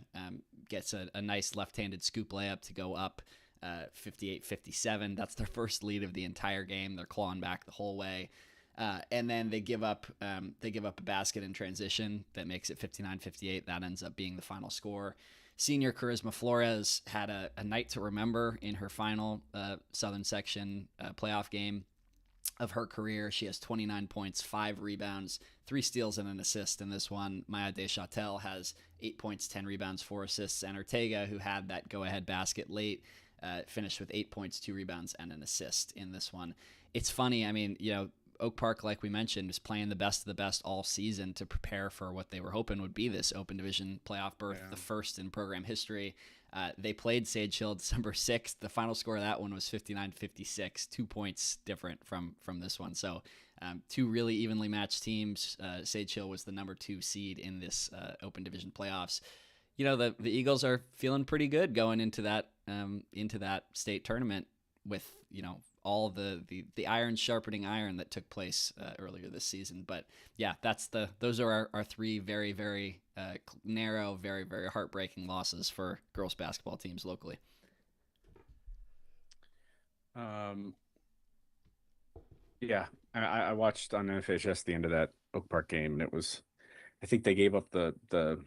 gets a nice left-handed scoop layup to go up 58-57. That's their first lead of the entire game. They're clawing back the whole way. And then they give up a basket in transition that makes it 59-58. That ends up being the final score. Senior Charisma Flores had a night to remember in her final Southern Section playoff game of her career. She has 29 points, 5 rebounds, 3 steals, and an assist in this one. Maya Deschâtel has 8 points, 10 rebounds, 4 assists, and Ortega, who had that go-ahead basket late, finished with 8 points, 2 rebounds, and an assist in this one. It's funny, I mean, Oak Park, like we mentioned, is playing the best of the best all season to prepare for what they were hoping would be this Open Division playoff berth, the first in program history. They played Sage Hill December 6th. The final score of that one was 59-56, 2 points different from this one. So 2 really evenly matched teams. Sage Hill was the number 2 seed in this Open Division playoffs. The Eagles are feeling pretty good going into that state tournament with all the iron sharpening iron that took place earlier this season. But yeah, those are our 3 very, very narrow, very, very heartbreaking losses for girls basketball teams locally. Yeah, I watched on FHS the end of that Oak Park game, and I think they gave up the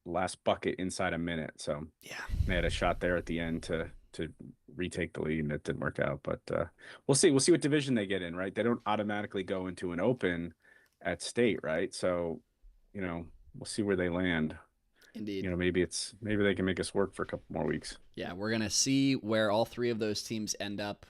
last bucket inside a minute. So yeah, they had a shot there at the end to retake the lead, and it didn't work out. But we'll see what division they get in, right? They don't automatically go into an open at state, right? So we'll see where they land. Indeed. Maybe they can make us work for a couple more weeks. Yeah, we're going to see where all 3 of those teams end up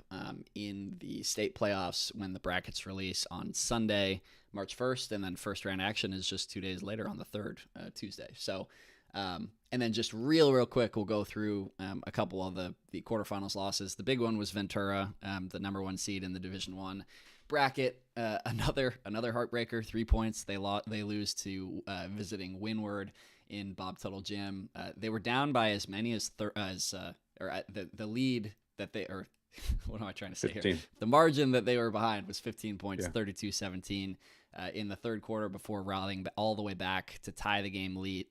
in the state playoffs when the brackets release on Sunday, March 1st, and then first round action is just 2 days later on the 3rd, Tuesday. So, and then just real quick, we'll go through a couple of the quarterfinals losses. The big one was Ventura, the number 1 seed in the Division I bracket. Another heartbreaker, 3 points. They lose to visiting Windward in Bob Tuttle Gym. They were down by as many as the lead that what am I trying to say 15. here? The margin that they were behind was 15 points, Yeah. 32-17 in the third quarter before rallying all the way back to tie the game late.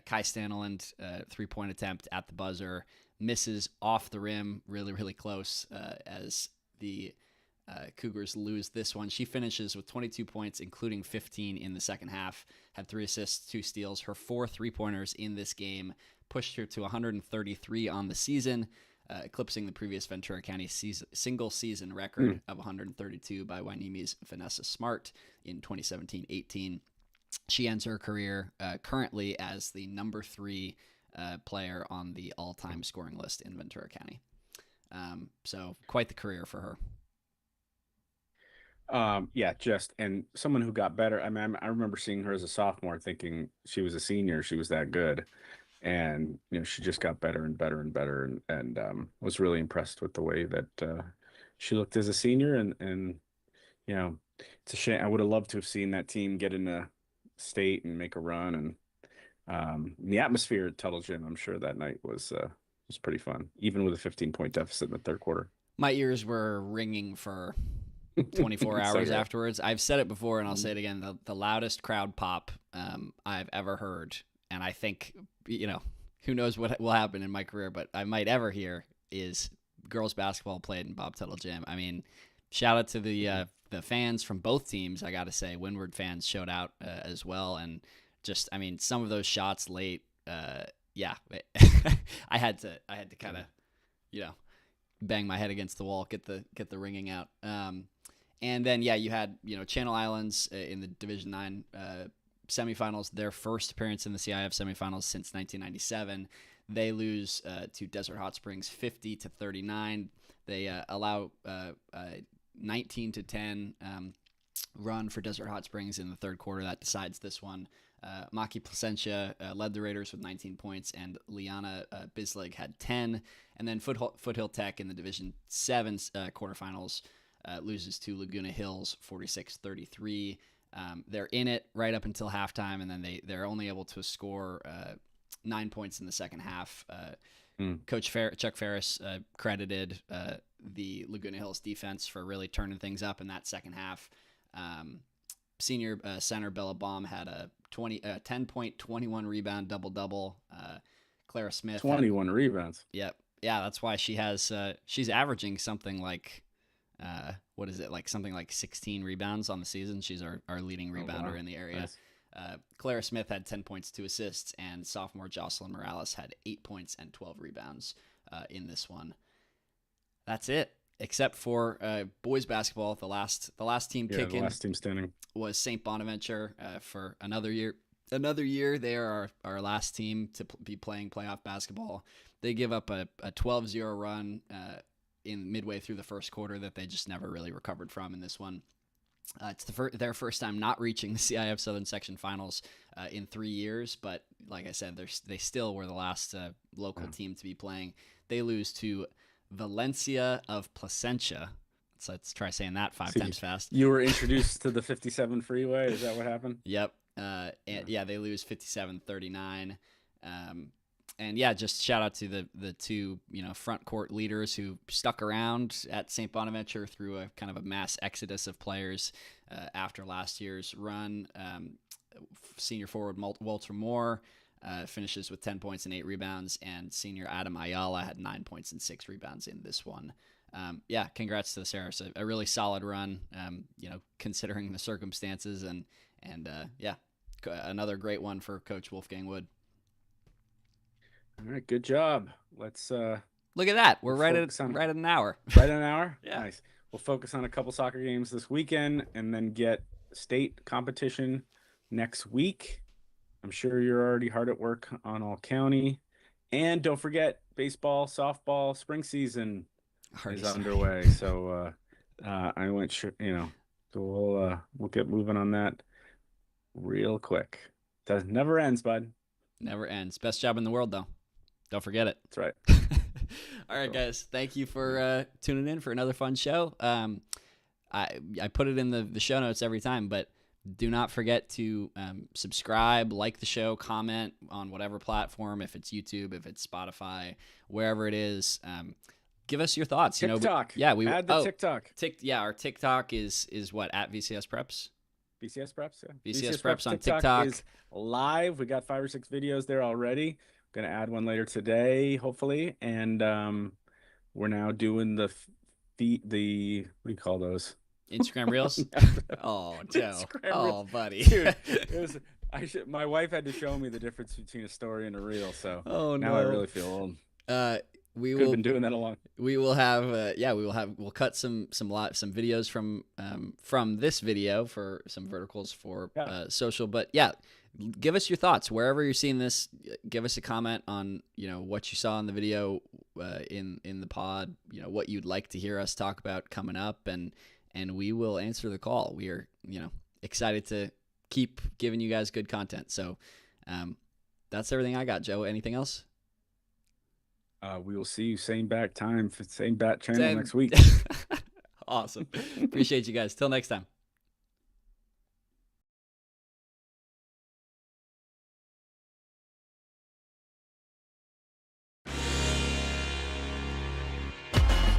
Kai Stanland, 3-point attempt at the buzzer, misses off the rim, really, really close as the Cougars lose this one. She finishes with 22 points, including 15 in the second half, had 3 assists, 2 steals. Her 4 3-pointers in this game pushed her to 133 on the season, eclipsing the previous Ventura County single season record of 132 by Wainimi's Vanessa Smart in 2017-18. She ends her career currently as the number 3 player on the all-time scoring list in Ventura County. So quite the career for her. And someone who got better. I mean, I remember seeing her as a sophomore, thinking she was a senior. She was that good, and she just got better and better and better, and was really impressed with the way that she looked as a senior. And it's a shame. I would have loved to have seen that team get into state and make a run. And the atmosphere at Tuttle Gym, I'm sure that night was pretty fun, even with a 15-point deficit in the third quarter. My ears were ringing for 24 hours afterwards. I've said it before, and I'll say it again. The loudest crowd pop I've ever heard, and I think, who knows what will happen in my career, but I might ever hear, is girls basketball played in Bob Tuttle Gym. I mean, shout out to the fans from both teams. I got to say, Windward fans showed out as well, and just, I mean, some of those shots late, I had to kind of, bang my head against the wall, get the ringing out. And then, you had, Channel Islands in the Division IX semifinals, their first appearance in the CIF semifinals since 1997. They lose to Desert Hot Springs 50-39. They allow 19-10 run for Desert Hot Springs in the third quarter. That decides this one. Maki Placentia led the Raiders with 19 points, and Liana Bislig had 10. And then Foothill Tech in the Division 7 quarterfinals loses to Laguna Hills 46-33. They're in it right up until halftime, and then they're only able to score 9 points in the second half. Coach Chuck Ferris credited the Laguna Hills defense for really turning things up in that second half. Senior center Bella Baum had a 10-point, 21 rebound double-double. Clara Smith 21 rebounds. Yep. Yeah, that's why she has she's averaging something like something like 16 rebounds on the season. She's our leading rebounder in the area. Nice. Clara Smith had 10 points, 2 assists, and sophomore Jocelyn Morales had 8 points and 12 rebounds in this one. That's it. Except for boys basketball, the last team kicking. The last team standing was St. Bonaventure for another year. Another year, they are our last team to be playing playoff basketball. They give up a 12-0 run in midway through the first quarter that they just never really recovered from in this one. It's their first time not reaching the CIF Southern Section Finals in 3 years, but like I said, they still were the last local team to be playing. They lose to Valencia of Placentia. So let's try saying that five times fast. You were introduced to the 57 freeway. Is that what happened? Yep. They lose 57-39. And just shout out to the two, front court leaders who stuck around at St. Bonaventure through a kind of a mass exodus of players after last year's run. Senior forward Walter Moore finishes with 10 points and 8 rebounds, and senior Adam Ayala had 9 points and 6 rebounds in this one. Congrats to the Sarahs. A really solid run, considering the circumstances, and another great one for Coach Wolfgang Wood. All right, good job. Let's look at that. We're right at an hour. Right at an hour? Yeah. Nice. We'll focus on a couple soccer games this weekend and then get state competition next week. I'm sure you're already hard at work on All County. And don't forget, baseball, softball, spring season is underway. So I went, so we'll get moving on that real quick. That never ends, bud. Never ends. Best job in the world, though. Don't forget it. That's right. All right, guys. Thank you for tuning in for another fun show. I put it in the show notes every time, but do not forget to subscribe, like the show, comment on whatever platform, if it's YouTube, if it's Spotify, wherever it is. give us your thoughts. TikTok. We add the TikTok. Our TikTok is what, at VCSPreps? VCSPreps, yeah. VCSPreps on TikTok is live. We got 5 or 6 videos there already. Gonna add one later today, hopefully. And we're now doing the what do you call those? Instagram Reels. Oh, Joe. Reels. Buddy. Dude, my wife had to show me the difference between a story and a reel. So now I really feel old. Could have been doing that along. We will have we'll cut some videos from this video for some verticals for social. But yeah, give us your thoughts wherever you're seeing this. Give us a comment on what you saw in the video, in the pod. What you'd like to hear us talk about coming up, and we will answer the call. We are excited to keep giving you guys good content. So that's everything I got. Joe, anything else? We will see you same bat time, same bat channel next week. Awesome. Appreciate you guys. Till next time.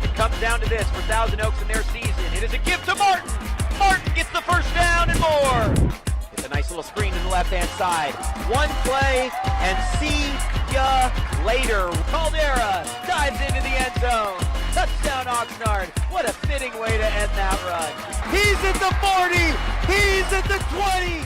It comes down to this for Thousand Oaks in their season. It is a gift to Martin. Martin gets the first down and more. It's a nice little screen to the left-hand side. One play and see ya later. Caldera dives into the end zone. Touchdown Oxnard. What a fitting way to end that run. He's at the 40. He's at the 20.